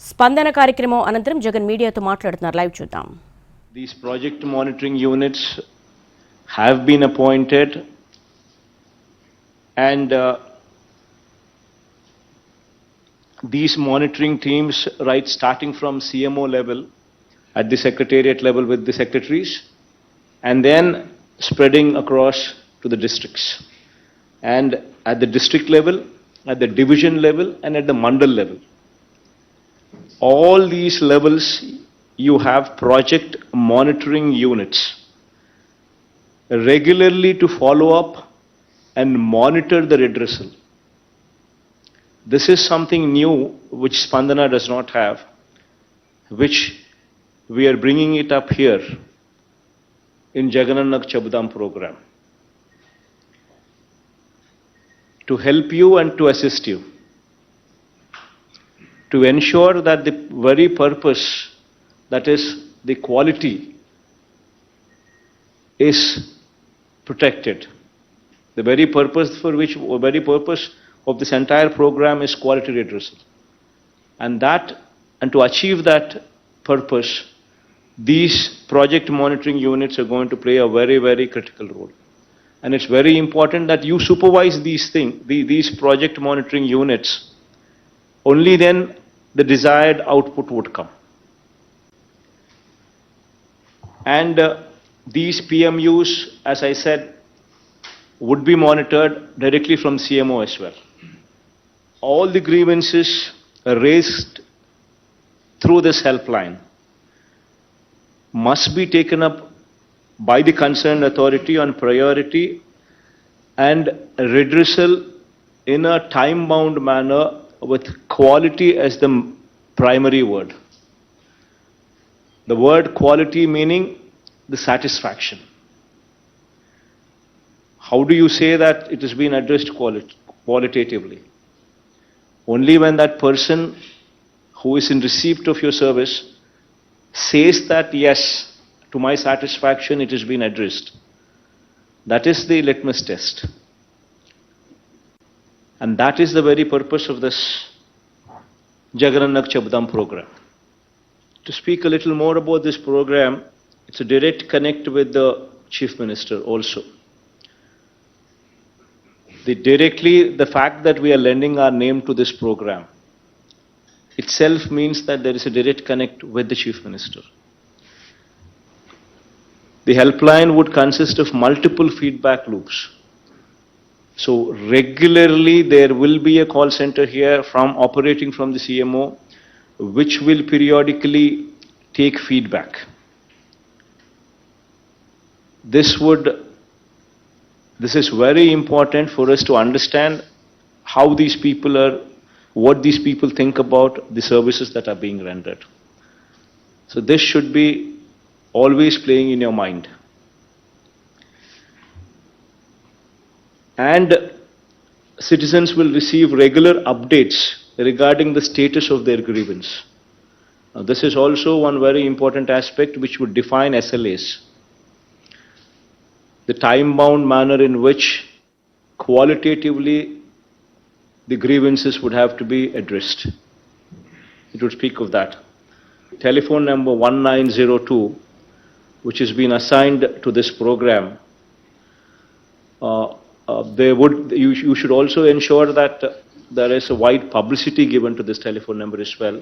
స్పందన కార్యక్రమం అనంతరం జగన్ మీడియాతో మాట్లాడుతున్నారు. లైవ్ చూద్దాం. These project monitoring units have been appointed and these monitoring teams, right, starting from CMO level at the secretariat level with the secretaries and then spreading across to the districts, and at the district level, at the division level and at the mandal level. All these levels you have project monitoring units regularly to follow up and monitor the redressal. This is something new which Spandana does not have, which we are bringing it up here in Jagan Chabdam program to help you and to assist you, to ensure that the very purpose, that is the quality, is protected. The very purpose of this entire program is quality redressal. And to achieve that purpose, these project monitoring units are going to play a very, very critical role. And it's very important that you supervise these project monitoring units. Only then the desired output would come. And these PMUs, as I said, would be monitored directly from CMO as well. All the grievances raised through this helpline must be taken up by the concerned authority on priority and redressal in a time-bound manner with quality as the primary word. The word quality meaning the satisfaction. How do you say that it has been addressed qualitatively? Only when that person who is in receipt of your service says that, yes, to my satisfaction it has been addressed. That is the litmus test. And that is the very purpose of this Jagan Chabdam program. To speak a little more about this program, it's a direct connect with the Chief Minister also. The fact that we are lending our name to this program itself means that there is a direct connect with the Chief Minister. The helpline would consist of multiple feedback loops. So regularly there will be a call center here operating from the CMO, which will periodically take feedback. This is very important for us to understand how these people are, what these people think about the services that are being rendered. So this should be always playing in your mind. And citizens will receive regular updates regarding the status of their grievance. Now, this is also one very important aspect which would define SLAs. The time-bound manner in which qualitatively the grievances would have to be addressed. It would speak of that. Telephone number 1902, which has been assigned to this program, you should also ensure that there is a wide publicity given to this telephone number as well.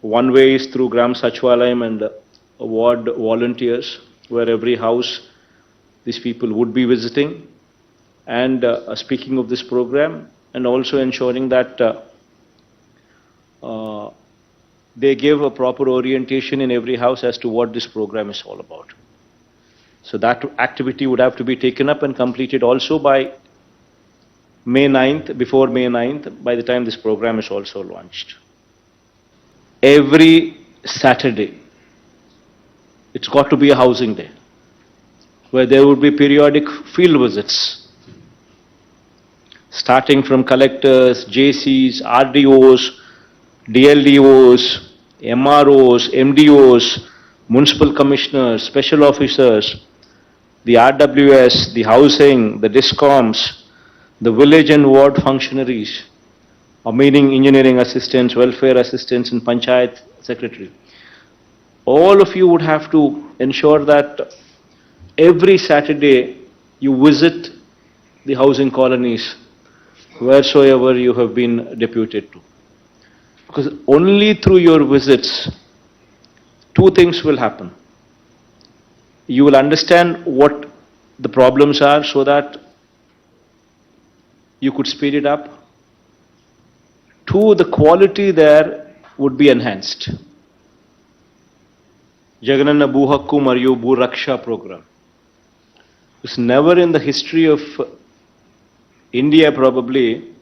One way is through Gram Sachwalayam and ward volunteers, where every house these people would be visiting and speaking of this program, and also ensuring that they give a proper orientation in every house as to what this program is all about. So that activity would have to be taken up and completed also by May 9th, before May 9th, by the time this program is also launched. Every Saturday, it's got to be a housing day, where there would be periodic field visits, starting from collectors, JCs, RDOs, DLDOs, MROs, MDOs, municipal commissioners, special officers, the RWS, the housing, the DISCOMs, the village and ward functionaries, or meaning engineering assistants, welfare assistants, and panchayat secretary. All of you would have to ensure that every Saturday you visit the housing colonies wheresoever you have been deputed to. Because only through your visits, two things will happen. You will understand what the problems are so that you could speed it up. Two, the quality there would be enhanced. Jagananna Bhuhakku Mariyu Bhu Raksha program. It's never in the history of India probably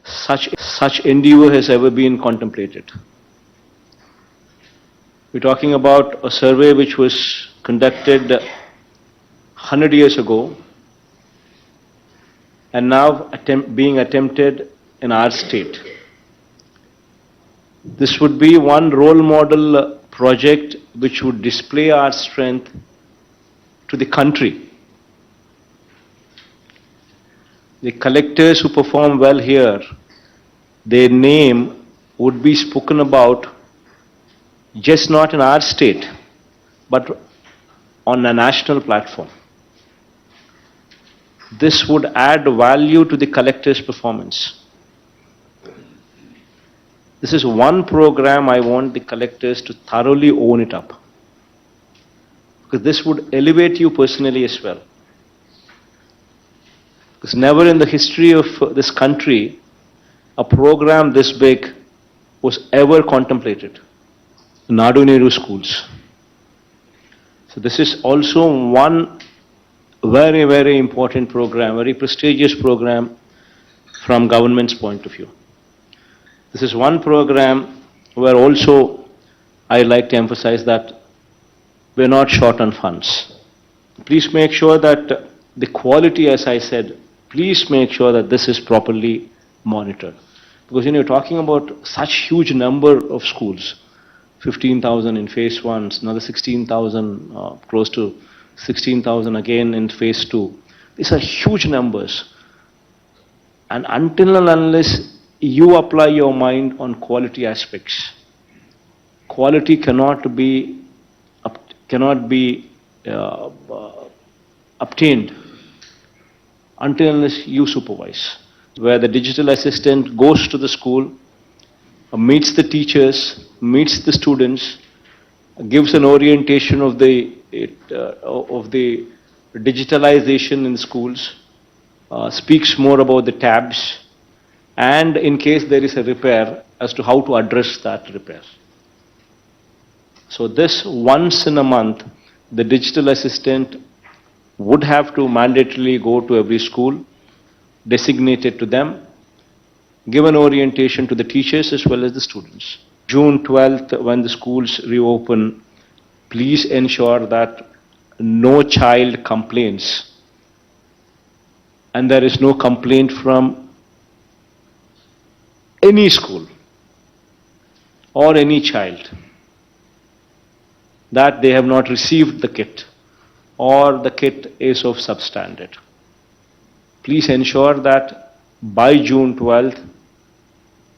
such endeavor has ever been contemplated. We're talking about a survey which was conducted 100 years ago and now being attempted in our state. This would be one role model project which would display our strength to the country. The collectors who perform well here, their name would be spoken about just not in our state, but on a national platform. This would add value to the collector's performance. This is one program I want the collectors to thoroughly own it up. Because this would elevate you personally as well. Because never in the history of this country, a program this big was ever contemplated. Nadu Nehru schools. So this is also one very, very important program, very prestigious program from government's point of view. This is one program where also I like to emphasize that we're not short on funds. Please make sure that the quality, as I said, please make sure that this is properly monitored. Because you're talking about such huge number of schools, 15,000 in phase 1, another 16,000, close to 16,000 again in phase 2. These are huge numbers. And until and unless you apply your mind on quality aspects, quality cannot be obtained until unless you supervise. Where the digital assistant goes to the school, meets the teachers, meets the students, gives an orientation of the digitalization in schools, speaks more about the tabs, and in case there is a repair, as to how to address that repair. So this once in a month, the digital assistant would have to mandatorily go to every school, designated to them, give an orientation to the teachers as well as the students. June 12th, when the schools reopen, please ensure that no child complains. And there is no complaint from any school or any child that they have not received the kit or the kit is of substandard. Please ensure that by June 12th,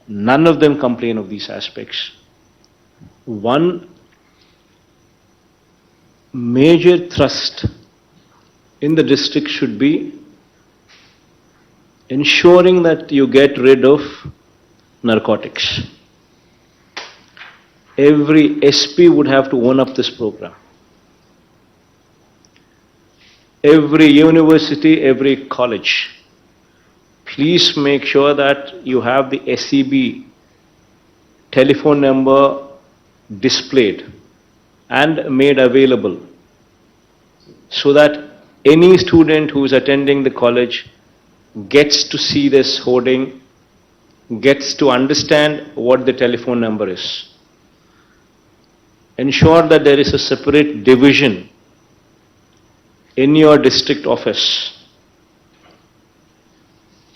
none of them complain of these aspects. One major thrust in the district should be ensuring that you get rid of narcotics. Every SP would have to own up this program. Every university, every college, please make sure that you have the SEB telephone number displayed and made available so that any student who is attending the college gets to see this hoarding, gets to understand what the telephone number is. Ensure that there is a separate division in your district office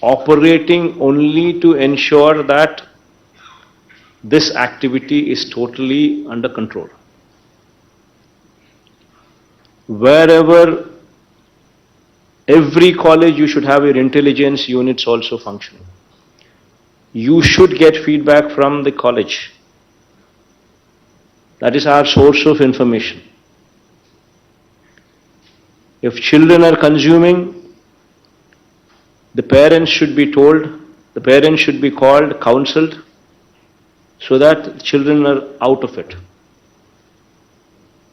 operating only to ensure that this activity is totally under control. Wherever, every college you should have your intelligence units also functioning. you should get feedback from the college. That is our source of information. If children are consuming, the parents should be told, the parents should be called, counseled, so that children are out of it.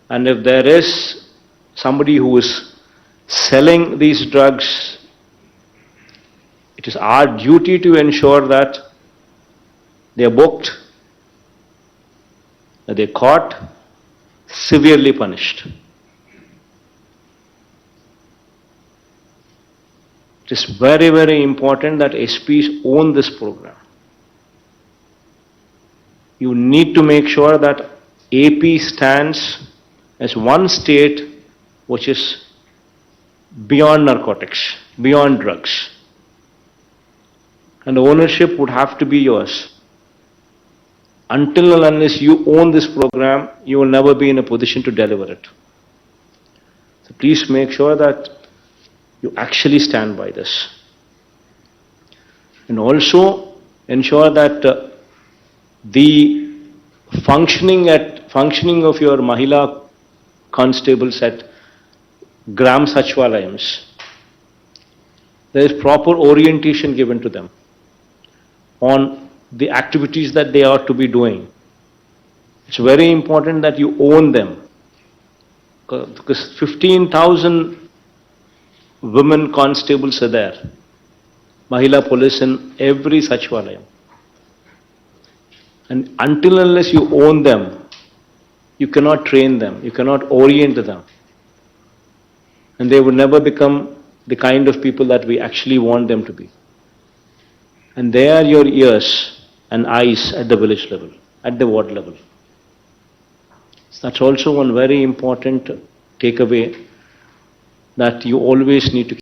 And if there is somebody who is selling these drugs, it is our duty to ensure that they are booked, that they are caught, severely punished. It is very, very important that SPs own this program. You need to make sure that AP stands as one state which is beyond narcotics, beyond drugs. And the ownership would have to be yours. Until and unless you own this program, you will never be in a position to deliver it. So please make sure that you actually stand by this. And also ensure that the functioning of your Mahila constables at Gram Sachwalayams, there is proper orientation given to them on the activities that they ought to be doing. It's very important that you own them, because 15,000 women constables are there, Mahila police in every Sachwalayam. And until unless you own them, you cannot train them, you cannot orient them. And they will never become the kind of people that we actually want them to be. And they are your ears and eyes at the village level, at the ward level. So that's also one very important takeaway that you always need to